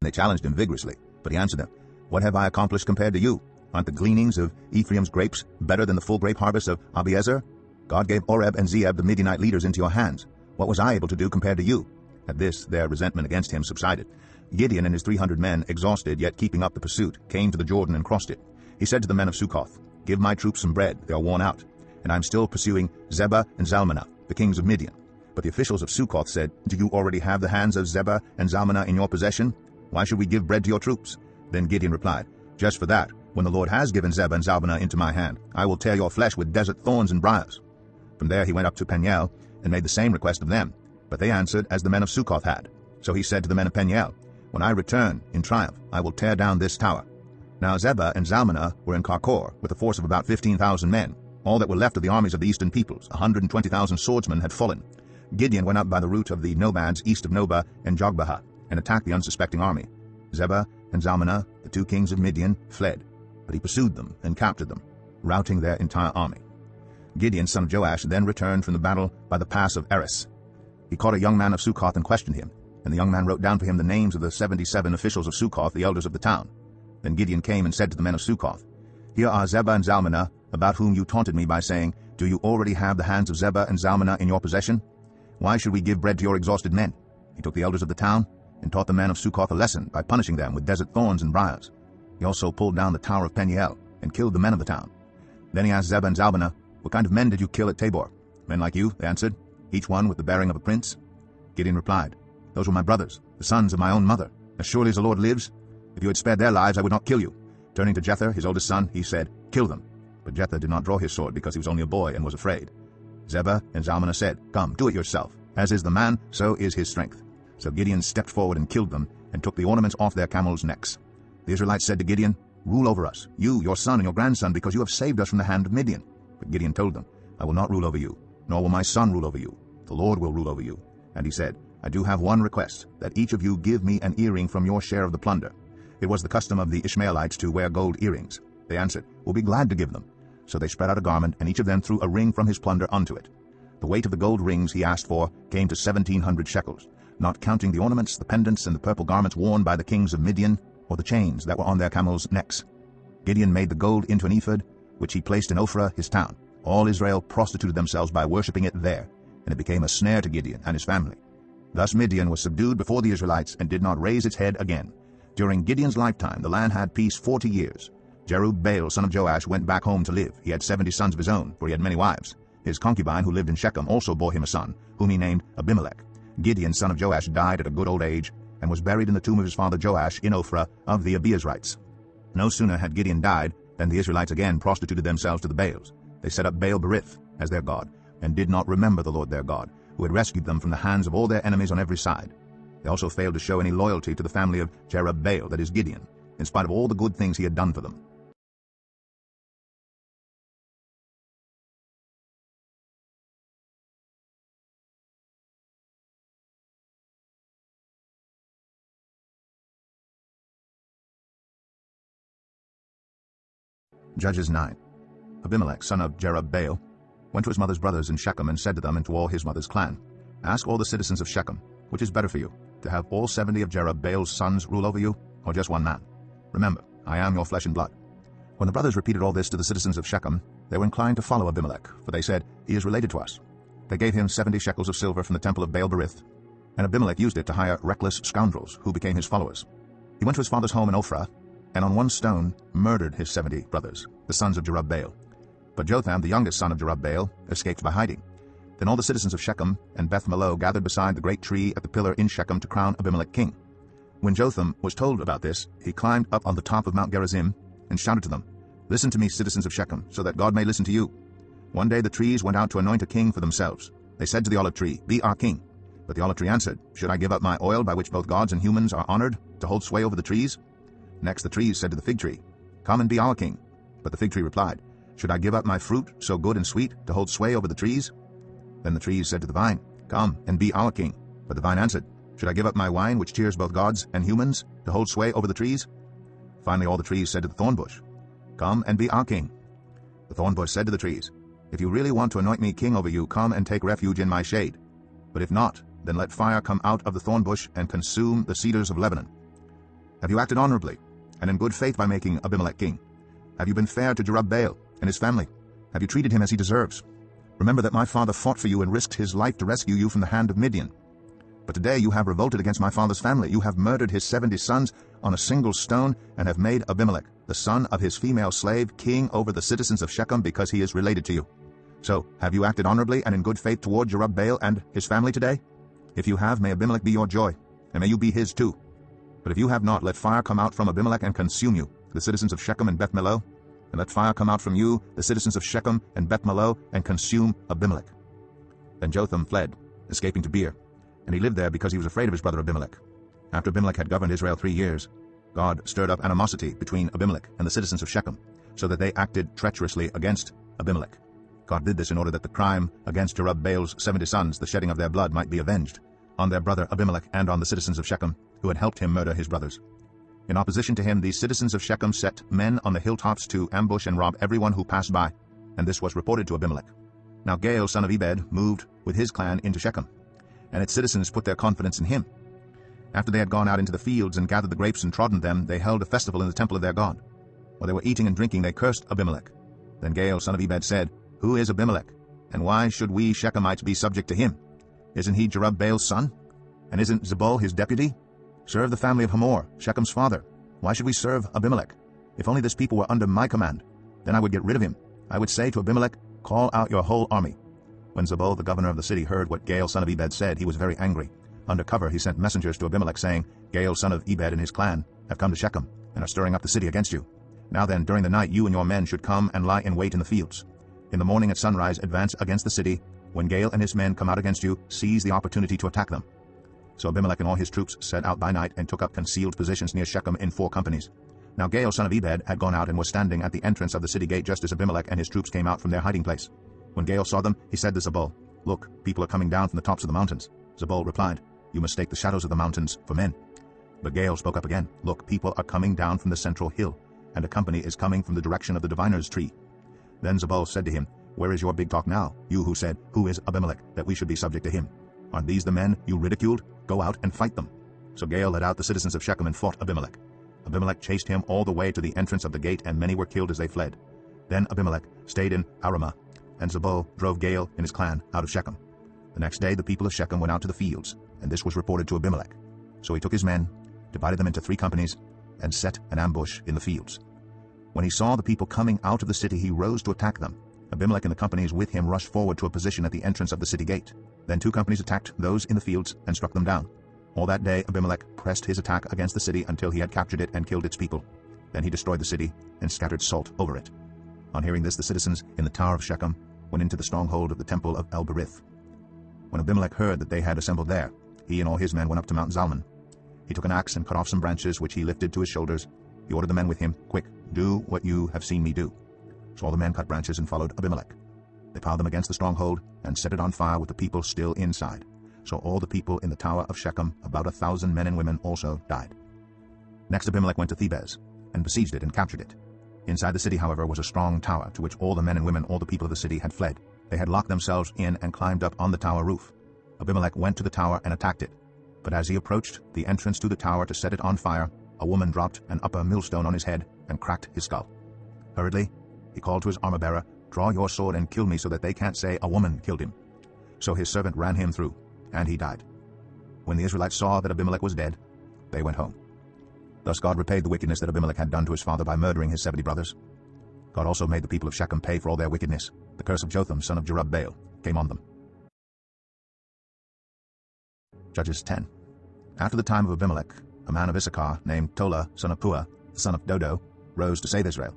They challenged him vigorously, but he answered them, "What have I accomplished compared to you? Aren't the gleanings of Ephraim's grapes better than the full grape harvest of Abiezer? God gave Oreb and Zeeb, the Midianite leaders, into your hands. What was I able to do compared to you?" At this, their resentment against him subsided. Gideon and his 300 men, exhausted yet keeping up the pursuit, came to the Jordan and crossed it. He said to the men of Succoth, "Give my troops some bread, they are worn out, and I am still pursuing Zebah and Zalmunna, the kings of Midian." But the officials of Succoth said, "Do you already have the hands of Zebah and Zalmunna in your possession? Why should we give bread to your troops?" Then Gideon replied, "Just for that, when the Lord has given Zebah and Zalmunna into my hand, I will tear your flesh with desert thorns and briars." From there he went up to Peniel and made the same request of them, but they answered as the men of Succoth had. So he said to the men of Peniel, "When I return in triumph, I will tear down this tower." Now Zebah and Zalmunna were in Karkor with a force of about 15,000 men. All that were left of the armies of the eastern peoples, 120,000 swordsmen, had fallen. Gideon went up by the route of the Nomads east of Nobah and Jogbehah, and attacked the unsuspecting army. Zebah and Zalmunna, the 2 kings of Midian, fled, but he pursued them and captured them, routing their entire army. Gideon, son of Joash, then returned from the battle by the pass of Eris. He caught a young man of Succoth and questioned him, and the young man wrote down for him the names of the 77 officials of Succoth, the elders of the town. Then Gideon came and said to the men of Succoth, "Here are Zebah and Zalmunna, about whom you taunted me by saying, 'Do you already have the hands of Zebah and Zalmunna in your possession? Why should we give bread to your exhausted men?'" He took the elders of the town and taught the men of Succoth a lesson by punishing them with desert thorns and briars. He also pulled down the tower of Peniel and killed the men of the town. Then he asked Zebah and Zalmunna, "What kind of men did you kill at Tabor?" "Men like you," they answered, "each one with the bearing of a prince." Gideon replied, "Those were my brothers, the sons of my own mother. As surely as the Lord lives, if you had spared their lives, I would not kill you." Turning to Jether, his oldest son, he said, "Kill them." But Jether did not draw his sword because he was only a boy and was afraid. Zebah and Zalmunna said, "Come, do it yourself. As is the man, so is his strength." So Gideon stepped forward and killed them, and took the ornaments off their camels' necks. The Israelites said to Gideon, "Rule over us, you, your son, and your grandson, because you have saved us from the hand of Midian." But Gideon told them, "I will not rule over you, nor will my son rule over you. The Lord will rule over you." And he said, "I do have one request, that each of you give me an earring from your share of the plunder." It was the custom of the Ishmaelites to wear gold earrings. They answered, "We'll be glad to give them." So they spread out a garment, and each of them threw a ring from his plunder onto it. The weight of the gold rings he asked for came to 1,700 shekels, not counting the ornaments, the pendants, and the purple garments worn by the kings of Midian, or the chains that were on their camels' necks. Gideon made the gold into an ephod, which he placed in Ophrah, his town. All Israel prostituted themselves by worshipping it there, and it became a snare to Gideon and his family. Thus Midian was subdued before the Israelites and did not raise its head again. During Gideon's lifetime the land had peace 40 years. Jerubbaal, son of Joash, went back home to live. He had 70 sons of his own, for he had many wives. His concubine, who lived in Shechem, also bore him a son, whom he named Abimelech. Gideon, son of Joash, died at a good old age, and was buried in the tomb of his father Joash in Ophrah of the Abiezrites. No sooner had Gideon died than the Israelites again prostituted themselves to the Baals. They set up Baal-berith as their god, and did not remember the Lord their God, who had rescued them from the hands of all their enemies on every side. They also failed to show any loyalty to the family of Jerubbaal, that is Gideon, in spite of all the good things he had done for them. Judges 9. Abimelech, son of Jerubbaal, went to his mother's brothers in Shechem and said to them and to all his mother's clan, "Ask all the citizens of Shechem, which is better for you, to have all 70 of Jerubbaal's sons rule over you, or just one man? Remember, I am your flesh and blood." When the brothers repeated all this to the citizens of Shechem, they were inclined to follow Abimelech, for they said, "He is related to us." They gave him 70 shekels of silver from the temple of Baal-berith, and Abimelech used it to hire reckless scoundrels who became his followers. He went to his father's home in Ophrah, and on one stone murdered his 70 brothers, the sons of Jerubbaal. But Jotham, the youngest son of Jerubbaal, escaped by hiding. Then all the citizens of Shechem and Beth-Millo gathered beside the great tree at the pillar in Shechem to crown Abimelech king. When Jotham was told about this, he climbed up on the top of Mount Gerizim and shouted to them, "Listen to me, citizens of Shechem, so that God may listen to you." One day the trees went out to anoint a king for themselves. They said to the olive tree, "Be our king." But the olive tree answered, "Should I give up my oil by which both gods and humans are honored, to hold sway over the trees?" Next the trees said to the fig tree, "Come and be our king." But the fig tree replied, "Should I give up my fruit, so good and sweet, to hold sway over the trees?" Then the trees said to the vine, "Come and be our king." But the vine answered, "Should I give up my wine, which cheers both gods and humans, to hold sway over the trees?" Finally all the trees said to the thorn bush, "Come and be our king." The thorn bush said to the trees, "If you really want to anoint me king over you, come and take refuge in my shade. But if not, then let fire come out of the thorn bush and consume the cedars of Lebanon." Have you acted honorably and in good faith by making Abimelech king? Have you been fair to Jerubbaal and his family? Have you treated him as he deserves? Remember that my father fought for you and risked his life to rescue you from the hand of Midian. But today you have revolted against my father's family. You have murdered his 70 sons on a single stone and have made Abimelech, the son of his female slave, king over the citizens of Shechem because he is related to you. So, have you acted honorably and in good faith toward Jerubbaal and his family today? If you have, may Abimelech be your joy, and may you be his too. But if you have not, let fire come out from Abimelech and consume you, the citizens of Shechem and Beth Millo, and let fire come out from you, the citizens of Shechem and Beth Millo, and consume Abimelech. Then Jotham fled, escaping to Beer, and he lived there because he was afraid of his brother Abimelech. After Abimelech had governed Israel 3 years, God stirred up animosity between Abimelech and the citizens of Shechem, so that they acted treacherously against Abimelech. God did this in order that the crime against Jerubbaal's 70 sons, the shedding of their blood, might be avenged on their brother Abimelech and on the citizens of Shechem, who had helped him murder his brothers. In opposition to him, these citizens of Shechem set men on the hilltops to ambush and rob everyone who passed by, and this was reported to Abimelech. Now Gaal, son of Ebed, moved with his clan into Shechem, and its citizens put their confidence in him. After they had gone out into the fields and gathered the grapes and trodden them, they held a festival in the temple of their God. While they were eating and drinking, they cursed Abimelech. Then Gaal, son of Ebed, said, Who is Abimelech? And why should we Shechemites be subject to him? Isn't he Jerubbaal's son? And isn't Zebul his deputy? Serve the family of Hamor, Shechem's father. Why should we serve Abimelech? If only this people were under my command, then I would get rid of him. I would say to Abimelech, Call out your whole army. When Zebul, the governor of the city, heard what Gaal, son of Ebed, said, he was very angry. Under cover he sent messengers to Abimelech, saying, Gaal, son of Ebed, and his clan have come to Shechem, and are stirring up the city against you. Now then, during the night you and your men should come and lie in wait in the fields. In the morning at sunrise advance against the city. When Gaal and his men come out against you, seize the opportunity to attack them. So Abimelech and all his troops set out by night and took up concealed positions near Shechem in 4 companies. Now Gaal, son of Ebed, had gone out and was standing at the entrance of the city gate just as Abimelech and his troops came out from their hiding place. When Gaal saw them, he said to Zebul, Look, people are coming down from the tops of the mountains. Zebul replied, You mistake the shadows of the mountains for men. But Gaal spoke up again, Look, people are coming down from the central hill, and a company is coming from the direction of the diviner's tree. Then Zebul said to him, Where is your big talk now, you who said, Who is Abimelech, that we should be subject to him? Aren't these the men you ridiculed? Go out and fight them. So Gaal led out the citizens of Shechem and fought Abimelech. Abimelech chased him all the way to the entrance of the gate, and many were killed as they fled. Then Abimelech stayed in Aramah, and Zebul drove Gaal and his clan out of Shechem. The next day the people of Shechem went out to the fields, and this was reported to Abimelech. So he took his men, divided them into 3 companies, and set an ambush in the fields. When he saw the people coming out of the city, he rose to attack them. Abimelech and the companies with him rushed forward to a position at the entrance of the city gate. Then 2 companies attacked those in the fields and struck them down. All that day Abimelech pressed his attack against the city until he had captured it and killed its people. Then he destroyed the city and scattered salt over it. On hearing this, the citizens in the tower of Shechem went into the stronghold of the temple of El-Berith. When Abimelech heard that they had assembled there, he and all his men went up to Mount Zalmon. He took an axe and cut off some branches, which he lifted to his shoulders. He ordered the men with him, Quick, do what you have seen me do. So all the men cut branches and followed Abimelech. They piled them against the stronghold and set it on fire with the people still inside. So all the people in the tower of Shechem, about 1,000 men and women, also died. Next Abimelech went to Thebez and besieged it and captured it. Inside the city, however, was a strong tower, to which all the men and women, all the people of the city, had fled. They had locked themselves in and climbed up on the tower roof. Abimelech went to the tower and attacked it. But as he approached the entrance to the tower to set it on fire, a woman dropped an upper millstone on his head and cracked his skull. Hurriedly, he called to his armor-bearer, Draw your sword and kill me so that they can't say a woman killed him. So his servant ran him through, and he died. When the Israelites saw that Abimelech was dead, they went home. Thus God repaid the wickedness that Abimelech had done to his father by murdering his 70 brothers. God also made the people of Shechem pay for all their wickedness. The curse of Jotham, son of Jerubbaal, came on them. Judges 10. After the time of Abimelech, a man of Issachar named Tola, son of Puah, the son of Dodo, rose to save Israel.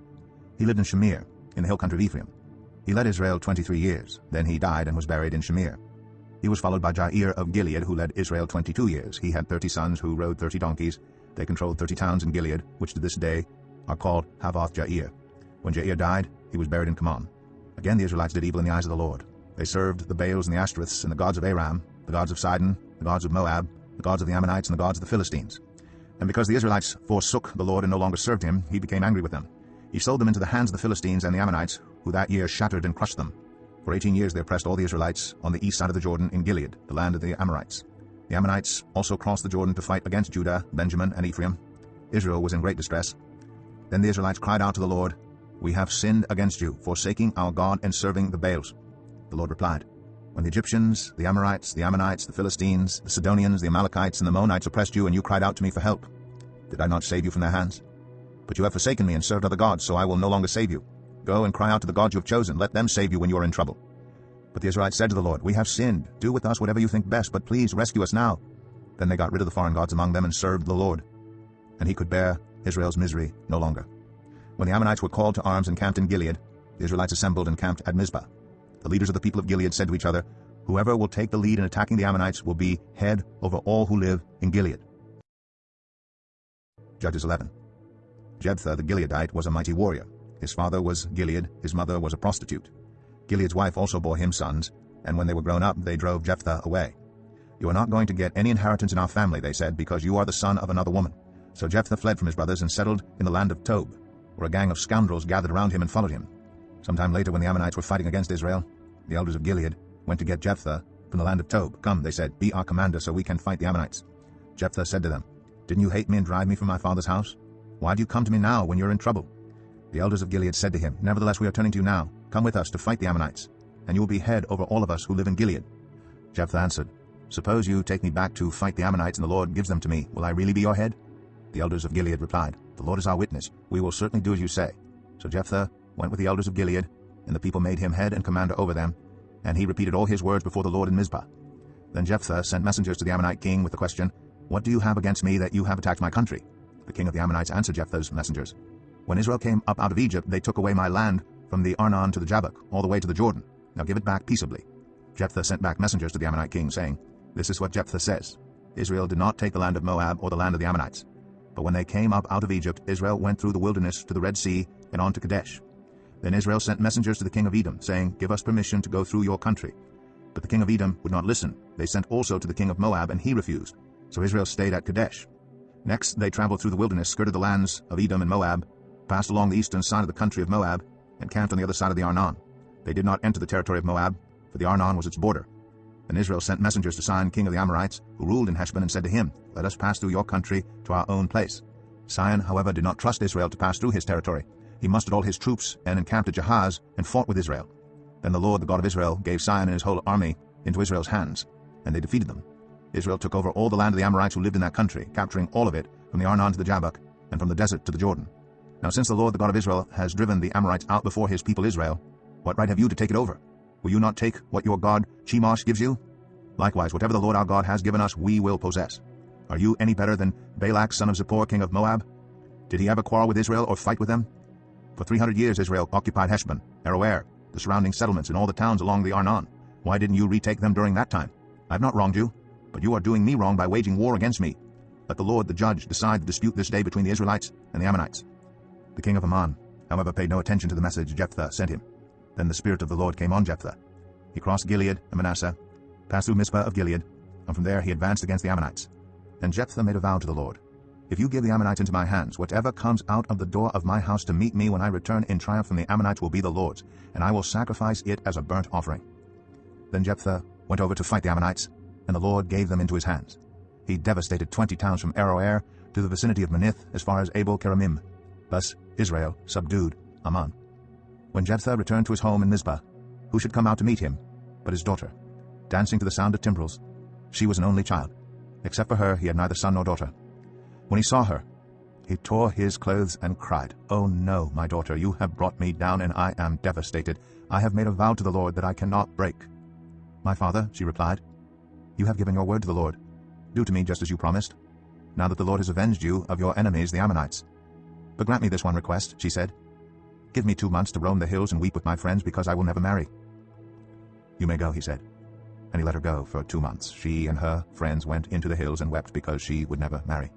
He lived in Shamir, in the hill country of Ephraim. He led Israel 23 years. Then he died and was buried in Shamir. He was followed by Jair of Gilead, who led Israel 22 years. He had 30 sons who rode 30 donkeys. They controlled 30 towns in Gilead, which to this day are called Havoth Jair. When Jair died, he was buried in Kaman. Again the Israelites did evil in the eyes of the Lord. They served the Baals and the Ashtoreths and the gods of Aram, the gods of Sidon, the gods of Moab, the gods of the Ammonites, and the gods of the Philistines. And because the Israelites forsook the Lord and no longer served him, he became angry with them. He sold them into the hands of the Philistines and the Ammonites, who that year shattered and crushed them. For 18 years they oppressed all the Israelites on the east side of the Jordan in Gilead, the land of the Amorites. The Ammonites also crossed the Jordan to fight against Judah, Benjamin, and Ephraim. Israel was in great distress. Then the Israelites cried out to the Lord, "We have sinned against you, forsaking our God and serving the Baals." The Lord replied, "When the Egyptians, the Amorites, the Ammonites, the Philistines, the Sidonians, the Amalekites, and the Maonites oppressed you, and you cried out to me for help, did I not save you from their hands? But you have forsaken me and served other gods, so I will no longer save you. Go and cry out to the gods you have chosen. Let them save you when you are in trouble." But the Israelites said to the Lord, "We have sinned. Do with us whatever you think best, but please rescue us now." Then they got rid of the foreign gods among them and served the Lord. And he could bear Israel's misery no longer. When the Ammonites were called to arms and camped in Gilead, the Israelites assembled and camped at Mizpah. The leaders of the people of Gilead said to each other, "Whoever will take the lead in attacking the Ammonites will be head over all who live in Gilead." Judges 11. Jephthah the Gileadite was a mighty warrior. His father was Gilead, his mother was a prostitute. Gilead's wife also bore him sons, and when they were grown up, they drove Jephthah away. "You are not going to get any inheritance in our family," they said, "because you are the son of another woman." So Jephthah fled from his brothers and settled in the land of Tob, where a gang of scoundrels gathered around him and followed him. Sometime later, when the Ammonites were fighting against Israel, the elders of Gilead went to get Jephthah from the land of Tob. "Come," they said, "be our commander so we can fight the Ammonites." Jephthah said to them, "Didn't you hate me and drive me from my father's house? Why do you come to me now when you're in trouble?" The elders of Gilead said to him, "Nevertheless, we are turning to you now. Come with us to fight the Ammonites, and you will be head over all of us who live in Gilead." Jephthah answered, "Suppose you take me back to fight the Ammonites and the Lord gives them to me. Will I really be your head?" The elders of Gilead replied, "The Lord is our witness. We will certainly do as you say." So Jephthah went with the elders of Gilead, and the people made him head and commander over them, and he repeated all his words before the Lord in Mizpah. Then Jephthah sent messengers to the Ammonite king with the question, "What do you have against me that you have attacked my country?" The king of the Ammonites answered Jephthah's messengers, "When Israel came up out of Egypt, they took away my land from the Arnon to the Jabbok, all the way to the Jordan. Now give it back peaceably." Jephthah sent back messengers to the Ammonite king, saying, "This is what Jephthah says. Israel did not take the land of Moab or the land of the Ammonites. But when they came up out of Egypt, Israel went through the wilderness to the Red Sea and on to Kadesh. Then Israel sent messengers to the king of Edom, saying, 'Give us permission to go through your country.' But the king of Edom would not listen. They sent also to the king of Moab, and he refused. So Israel stayed at Kadesh. Next they traveled through the wilderness, skirted the lands of Edom and Moab, passed along the eastern side of the country of Moab, and camped on the other side of the Arnon. They did not enter the territory of Moab, for the Arnon was its border. Then Israel sent messengers to Sihon, king of the Amorites, who ruled in Heshbon, and said to him, 'Let us pass through your country to our own place.' Sihon, however, did not trust Israel to pass through his territory. He mustered all his troops and encamped at Jahaz and fought with Israel. Then the Lord, the God of Israel, gave Sihon and his whole army into Israel's hands, and they defeated them. Israel took over all the land of the Amorites who lived in that country, capturing all of it, from the Arnon to the Jabbok, and from the desert to the Jordan. Now since the Lord, the God of Israel, has driven the Amorites out before his people Israel, what right have you to take it over? Will you not take what your god Chemosh gives you? Likewise, whatever the Lord our God has given us, we will possess. Are you any better than Balak, son of Zippor, king of Moab? Did he ever quarrel with Israel or fight with them? For 300 years Israel occupied Heshbon, Aroer, the surrounding settlements, and all the towns along the Arnon. Why didn't you retake them during that time? I have not wronged you, but you are doing me wrong by waging war against me. Let the Lord, the judge, decide the dispute this day between the Israelites and the Ammonites." The king of Ammon, however, paid no attention to the message Jephthah sent him. Then the Spirit of the Lord came on Jephthah. He crossed Gilead and Manasseh, passed through Mizpah of Gilead, and from there he advanced against the Ammonites. Then Jephthah made a vow to the Lord, "If you give the Ammonites into my hands, whatever comes out of the door of my house to meet me when I return in triumph from the Ammonites will be the Lord's, and I will sacrifice it as a burnt offering." Then Jephthah went over to fight the Ammonites, and the Lord gave them into his hands. He devastated 20 towns from Aroer to the vicinity of Manith as far as Abel-keramim. Thus Israel subdued Ammon. When Jephthah returned to his home in Mizpah, who should come out to meet him but his daughter, dancing to the sound of timbrels? She was an only child. Except for her, he had neither son nor daughter. When he saw her, he tore his clothes and cried, "Oh no, my daughter, you have brought me down, and I am devastated. I have made a vow to the Lord that I cannot break." "My father," she replied, "you have given your word to the Lord. Do to me just as you promised, now that the Lord has avenged you of your enemies, the Ammonites. But grant me this one request," she said. "Give me 2 months to roam the hills and weep with my friends, because I will never marry." "You may go," he said. And he let her go for 2 months. She and her friends went into the hills and wept because she would never marry.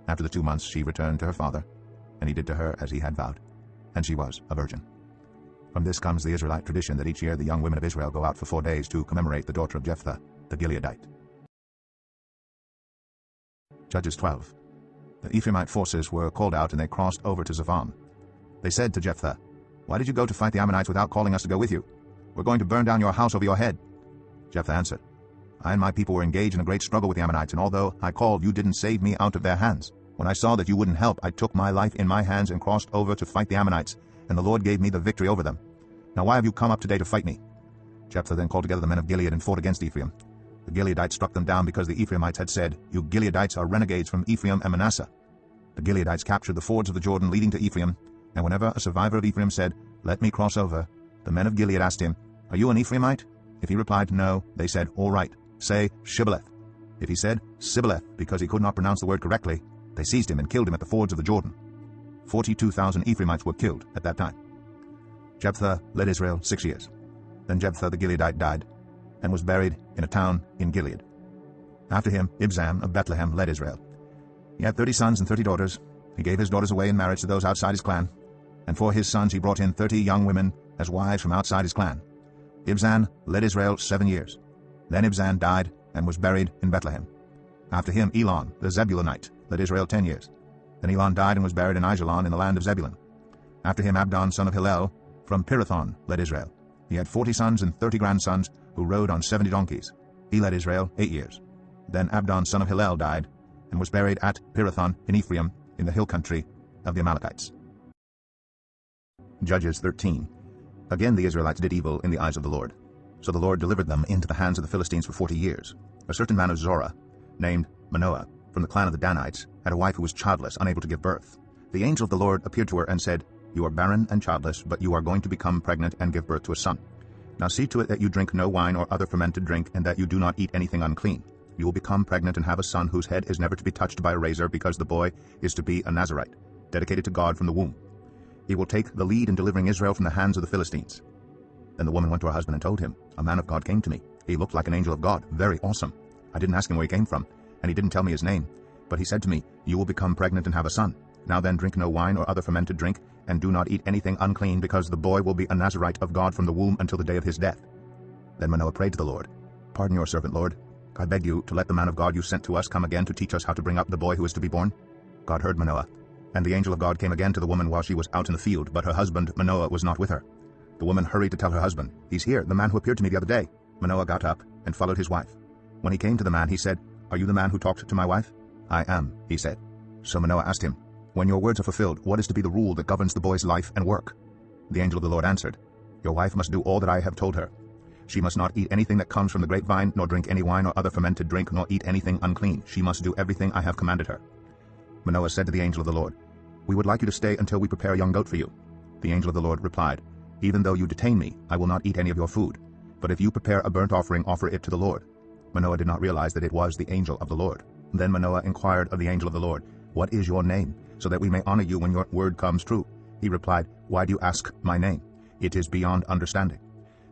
After the 2 months she returned to her father, and he did to her as he had vowed, and she was a virgin. From this comes the Israelite tradition that each year the young women of Israel go out for 4 days to commemorate the daughter of Jephthah, the Gileadite. Judges 12. The Ephraimite forces were called out, and they crossed over to Zaphon. They said to Jephthah, "Why did you go to fight the Ammonites without calling us to go with you? We're going to burn down your house over your head." Jephthah answered, "I and my people were engaged in a great struggle with the Ammonites, and although I called, you didn't save me out of their hands. When I saw that you wouldn't help, I took my life in my hands and crossed over to fight the Ammonites, and the Lord gave me the victory over them. Now why have you come up today to fight me?" Jephthah then called together the men of Gilead and fought against Ephraim. The Gileadites struck them down because the Ephraimites had said, "You Gileadites are renegades from Ephraim and Manasseh." The Gileadites captured the fords of the Jordan leading to Ephraim, and whenever a survivor of Ephraim said, "Let me cross over," the men of Gilead asked him, "Are you an Ephraimite?" If he replied no, they said, "All right, say Shibboleth." If he said Sibboleth because he could not pronounce the word correctly, they seized him and killed him at the fords of the Jordan. 42,000 Ephraimites were killed at that time. Jephthah led Israel 6 years. Then Jephthah the Gileadite died, and was buried in a town in Gilead. After him Ibzan of Bethlehem led Israel. He had 30 sons and 30 daughters. He gave his daughters away in marriage to those outside his clan, and for his sons he brought in 30 young women as wives from outside his clan. Ibzan led Israel 7 years. Then Ibzan died and was buried in Bethlehem. After him Elon the Zebulunite led Israel 10 years. Then Elon died and was buried in Aijalon in the land of Zebulun. After him Abdon son of Hillel from Pirathon led Israel. He had 40 sons and 30 grandsons who rode on 70 donkeys. He led Israel 8 years. Then Abdon son of Hillel died and was buried at Pirathon in Ephraim in the hill country of the Amalekites. Judges 13. Again the Israelites did evil in the eyes of the Lord. So the Lord delivered them into the hands of the Philistines for 40 years. A certain man of Zorah, named Manoah, from the clan of the Danites, had a wife who was childless, unable to give birth. The angel of the Lord appeared to her and said, "You are barren and childless, but you are going to become pregnant and give birth to a son. Now see to it that you drink no wine or other fermented drink, and that you do not eat anything unclean. You will become pregnant and have a son whose head is never to be touched by a razor, because the boy is to be a Nazirite, dedicated to God from the womb. He will take the lead in delivering Israel from the hands of the Philistines." Then the woman went to her husband and told him, "A man of God came to me. He looked like an angel of God, very awesome. I didn't ask him where he came from, and he didn't tell me his name. But he said to me, 'You will become pregnant and have a son. Now then drink no wine or other fermented drink, and do not eat anything unclean, because the boy will be a Nazirite of God from the womb until the day of his death.' Then Manoah prayed to the Lord, 'Pardon your servant, Lord. I beg you to let the man of God you sent to us come again to teach us how to bring up the boy who is to be born.' God heard Manoah, and the angel of God came again to the woman while she was out in the field, but her husband Manoah was not with her. The woman hurried to tell her husband, 'He's here, the man who appeared to me the other day.' Manoah got up and followed his wife. When he came to the man, he said, 'Are you the man who talked to my wife?' 'I am,' he said. So Manoah asked him, 'When your words are fulfilled, what is to be the rule that governs the boy's life and work?' The angel of the Lord answered, 'Your wife must do all that I have told her. She must not eat anything that comes from the grapevine, nor drink any wine or other fermented drink, nor eat anything unclean. She must do everything I have commanded her.' Manoah said to the angel of the Lord, 'We would like you to stay until we prepare a young goat for you.' The angel of the Lord replied, 'Even though you detain me, I will not eat any of your food. But if you prepare a burnt offering, offer it to the Lord.' Manoah did not realize that it was the angel of the Lord. Then Manoah inquired of the angel of the Lord, 'What is your name, so that we may honor you when your word comes true?' He replied, 'Why do you ask my name? It is beyond understanding.'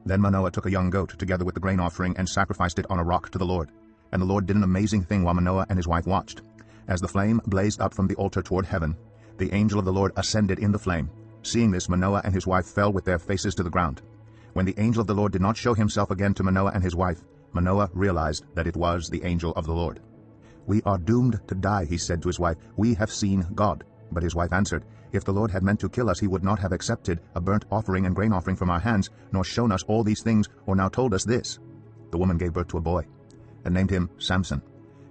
Then Manoah took a young goat together with the grain offering and sacrificed it on a rock to the Lord. And the Lord did an amazing thing while Manoah and his wife watched. As the flame blazed up from the altar toward heaven, the angel of the Lord ascended in the flame. Seeing this, Manoah and his wife fell with their faces to the ground. When the angel of the Lord did not show himself again to Manoah and his wife, Manoah realized that it was the angel of the Lord. 'We are doomed to die,' he said to his wife. 'We have seen God.' But his wife answered, 'If the Lord had meant to kill us, he would not have accepted a burnt offering and grain offering from our hands, nor shown us all these things, or now told us this.' The woman gave birth to a boy, and named him Samson.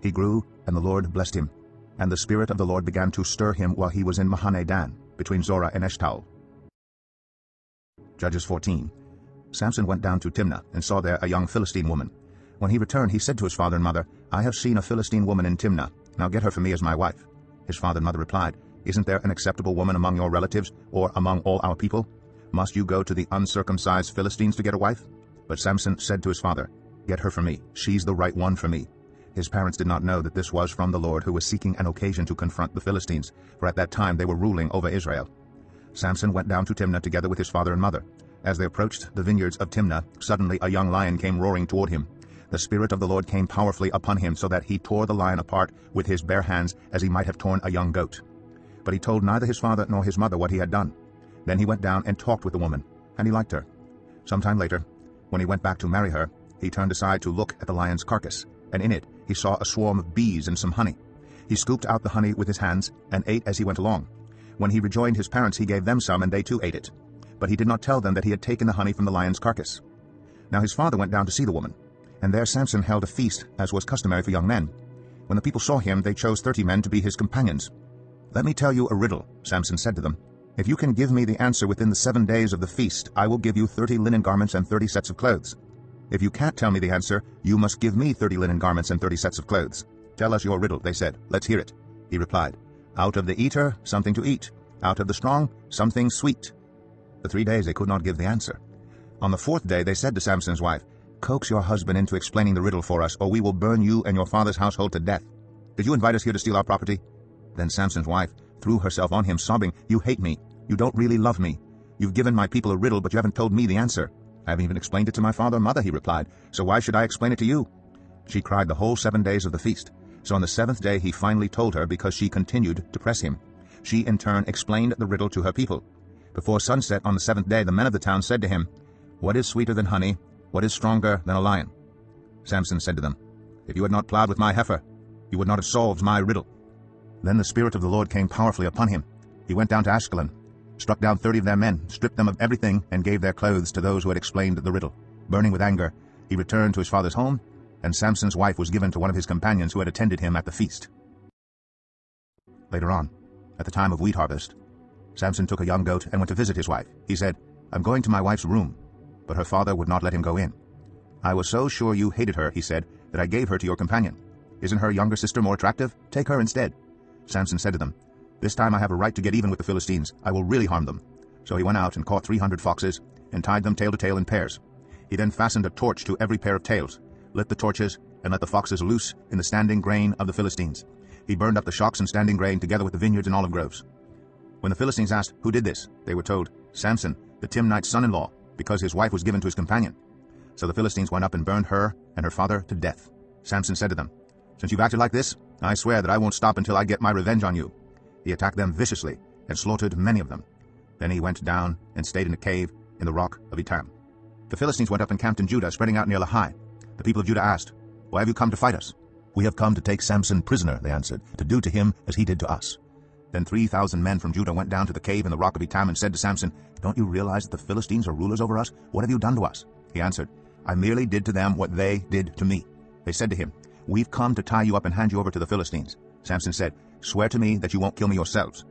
He grew, and the Lord blessed him. And the Spirit of the Lord began to stir him while he was in Mahaneh Dan, between Zorah and Eshtaol. Judges 14. Samson went down to Timnah, and saw there a young Philistine woman. When he returned, he said to his father and mother, 'I have seen a Philistine woman in Timnah. Now get her for me as my wife.' His father and mother replied, 'Isn't there an acceptable woman among your relatives, or among all our people? Must you go to the uncircumcised Philistines to get a wife?' But Samson said to his father, 'Get her for me. She's the right one for me.' His parents did not know that this was from the Lord, who was seeking an occasion to confront the Philistines, for at that time they were ruling over Israel. Samson went down to Timnah together with his father and mother. As they approached the vineyards of Timnah, suddenly a young lion came roaring toward him. The Spirit of the Lord came powerfully upon him, so that he tore the lion apart with his bare hands, as he might have torn a young goat. But he told neither his father nor his mother what he had done. Then he went down and talked with the woman, and he liked her. Sometime later, when he went back to marry her, he turned aside to look at the lion's carcass, and in it he saw a swarm of bees and some honey. He scooped out the honey with his hands, and ate as he went along. When he rejoined his parents, he gave them some, and they too ate it. But he did not tell them that he had taken the honey from the lion's carcass. Now his father went down to see the woman, and there Samson held a feast, as was customary for young men. When the people saw him, they chose 30 men to be his companions. "Let me tell you a riddle," Samson said to them. "If you can give me the answer within the 7 days of the feast, I will give you 30 linen garments and 30 sets of clothes. If you can't tell me the answer, you must give me 30 linen garments and 30 sets of clothes." "Tell us your riddle," they said. "Let's hear it." He replied, "Out of the eater, something to eat. Out of the strong, something sweet." For 3 days they could not give the answer. On the 4th day they said to Samson's wife, "Coax your husband into explaining the riddle for us, or we will burn you and your father's household to death. Did you invite us here to steal our property?" Then Samson's wife threw herself on him, sobbing, "You hate me. You don't really love me. You've given my people a riddle, but you haven't told me the answer." "I haven't even explained it to my father or mother," he replied, "so why should I explain it to you?" She cried the whole 7 days of the feast. So on the 7th day he finally told her, because she continued to press him. She in turn explained the riddle to her people. Before sunset on the 7th day the men of the town said to him, "What is sweeter than honey? What is stronger than a lion?" Samson said to them, "If you had not plowed with my heifer, you would not have solved my riddle." Then the Spirit of the Lord came powerfully upon him. He went down to Ashkelon, struck down 30 of their men, stripped them of everything, and gave their clothes to those who had explained the riddle. Burning with anger, he returned to his father's home, and Samson's wife was given to one of his companions who had attended him at the feast. Later on, at the time of wheat harvest, Samson took a young goat and went to visit his wife. He said, "I'm going to my wife's room," but her father would not let him go in. "I was so sure you hated her," he said, "that I gave her to your companion. Isn't her younger sister more attractive? Take her instead." Samson said to them, "This time I have a right to get even with the Philistines. I will really harm them." So he went out and caught 300 foxes and tied them tail to tail in pairs. He then fastened a torch to every pair of tails, lit the torches, and let the foxes loose in the standing grain of the Philistines. He burned up the shocks and standing grain together with the vineyards and olive groves. When the Philistines asked, "Who did this?" they were told, "Samson, the Timnite's son-in-law, because his wife was given to his companion." So the Philistines went up and burned her and her father to death. Samson said to them, "Since you've acted like this, I swear that I won't stop until I get my revenge on you." He attacked them viciously and slaughtered many of them. Then he went down and stayed in a cave in the rock of Etam. The Philistines went up and camped in Judah, spreading out near Lehi. The people of Judah asked, "Why have you come to fight us?" "We have come to take Samson prisoner," they answered, "to do to him as he did to us." Then 3,000 men from Judah went down to the cave in the rock of Etam and said to Samson, "Don't you realize that the Philistines are rulers over us? What have you done to us?" He answered, "I merely did to them what they did to me." They said to him, "We've come to tie you up and hand you over to the Philistines." Samson said, "Swear to me that you won't kill me yourselves."